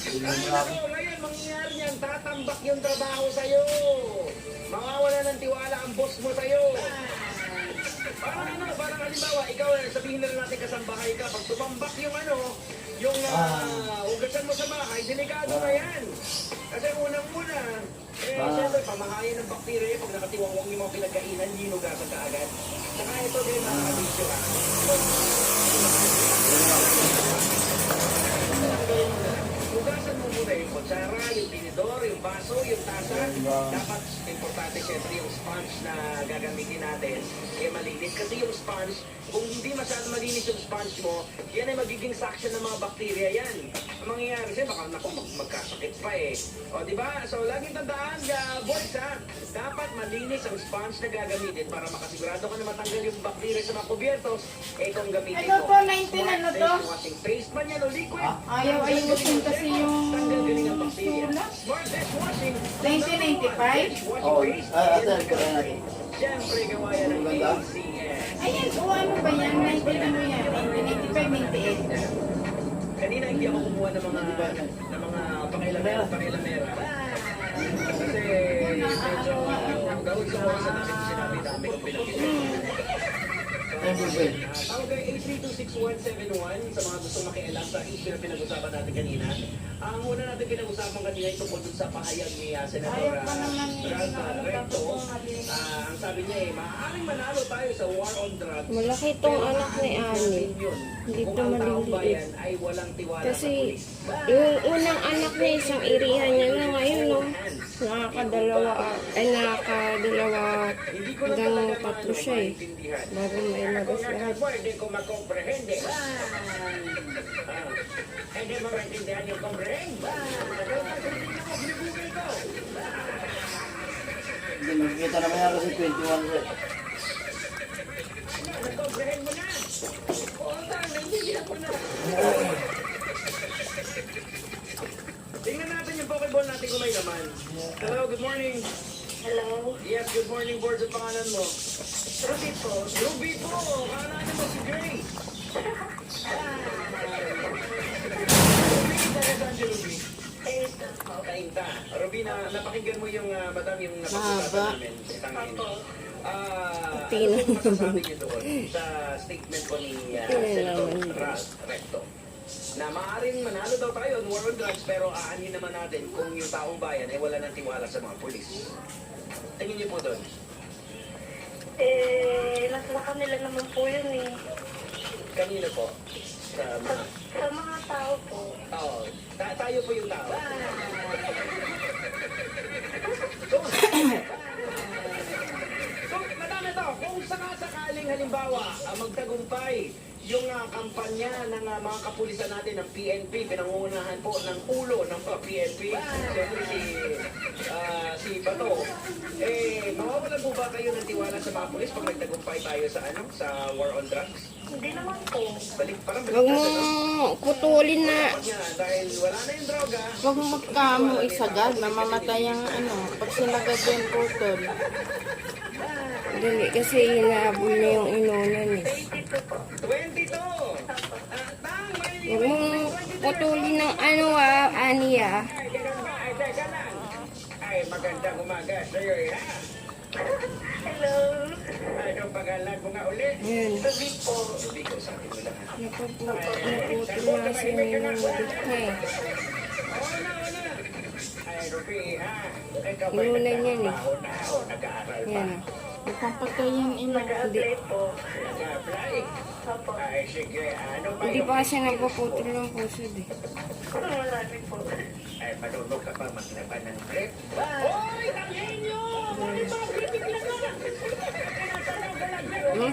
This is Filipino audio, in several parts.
Ay, nako, ngayon, mangyayari niyan, tatambak yung trabaho sa'yo. Mawawala ng tiwala ang boss mo sa'yo. Parang ano, parang halimbawa, ikaw, sabihin na lang natin kasambahay ka, pag tumambak yung ano, yung ugasan mo sa bahay, delikado na yan. Kasi unang-una, siyempre, pamahayan ng bakterya, pag nakatiwangwang yung mga pinagkainan, hindi nugasan ka agad. Saka ito din, nakakabisyo ha. Hugasan mo muna yung kutsara, yung tinidor, yung baso, yung tasa. Dapat importante siyempre yung sponge na gagamitin natin ay malinis. Kasi yung sponge, kung hindi masyadong malinis yung sponge mo, yan ay magiging suction ng mga bakterya yan. Ang mangyayari siya, baka naku, magkasakit pa eh. O, di ba? So, laging tandaan, boys ha, dapat malinis ang sponge na gagamitin para makasigurado ka na matanggal yung bakterya sa mga kubyertos. Itong gamitin Ano mo. to, 19 ano to? Washing paste man yan o liquid. Ayaw ayusin kasi yung Tanggal galing ang bakterya. sulat. Smart dishwashing. 1995? Oo, ate, kaya natin. Siyempre, gawa yan ng ACS. Ayan, o ano ba yan? 19 ano yan? 1985, 98. Kanina hindi ako kumuha ng mga pakilamera. Kasi medyo gawin sa oras na namin sinabi dami kong pinag-isip. Tawag kayo 8326171 sa mga gustong makialam sa issue na pinag-usapan natin kanina. Ang una natin pinag-usapan kanina ay tungkol dun sa pahayag ni Senator Ralph Recto. Ang sabi niya maaaring manalo tayo sa war on drugs. Malaki itong anak ni Ani. Hindi Kung ito ang taong maliliit. bayan ay walang tiwala sa Kasi pulis. yung unang anak niya, isang irihan niya na ngayon, no? Nakakadalawa hanggang 3 siya eh. Bago may labas lahat. Hindi ko makomprehende. Hindi mo maintindihan yung comprehend. Hindi, makikita naman yan kasi 21 rin. Comprehend mo na. Oo, naiintindihan ko na. Tingnan natin yung Pokeball natin kung may laman. Hello, good morning. Hello? Yes, good morning, boards. Ang pangalan mo? Ruby po. Ruby po! Kaananin mo si Grace. Ruby, saan si Ruby? Ayun na po. Kainta. Ruby, napakinggan mo yung madam yung napag-usapan namin. Opo. Ano yung masasabi niyo doon sa statement ko ni Senator Ralph Recto? Na maaaring manalo daw tayo on war on drugs pero aanin naman natin kung yung taong bayan ay wala ng tiwala sa mga pulis. Tingin niyo po doon. Nasa kanila naman po yun eh. Kanino po? Sa mga tao po. Oo. Tayo po yung tao. So, madami to. Kung sakasakaling halimbawa, magtagumpay yung kampanya ng mga kapulisan natin ng PNP, pinangungunahan po ng ulo ng PNP, siyempre si Bato, mawawalan po ba kayo ng tiwala sa mga pulis pag nagtagumpay tayo sa war on drugs? Hindi naman po. Parang Huwag mo putulin na. dahil wala na yung droga. Huwag mo magkamo isagad, mamamatay ang ano. Pag sinagad yung putol. Dali, kasi hinahabol na yung inunan eh. 22 po. 22! Huwag mong putulin ng ano Ani ah. Ay, ganun ba? Ay, teka lang. Ay, magandang umaga sa'yo ha. Hello? Anong pangalan mo nga ulit? Ayan. Ruby po. Hindi ko sabi mo lang. Napuputol na kasi may nangudot na eh. Una. Ay, Ruby ha. Ikaw ba'y Inunan yan eh. nagtatrabaho na o nag-aaral pa? Ayan. Ipapatay yung ina. Nag-a-apply po. Nag-apply? Opo. Ay, sige. Ano ba Hindi yung... pa kasi nagpuputol ng pusod eh. Marami po. Ay, marunong ka pa maglaban ng grip? Hoy, tangin nyo! Bakit ba? Gripig lang na! Tinatanaw ka lang grip. Hmm?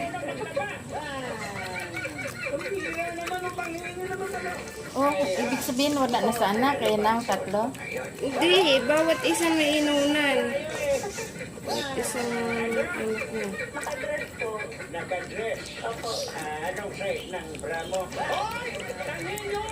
Kumpira naman ang pangingin naman na. Oh, ibig sabihin wala na sa anak, kaya nang tatlo. Hindi, bawat isa may inunan. Bawat isang anak niya. Naka-dress po. Nakadress. Opo. Anong size ng bra mo? Hoy! Tangin nyo!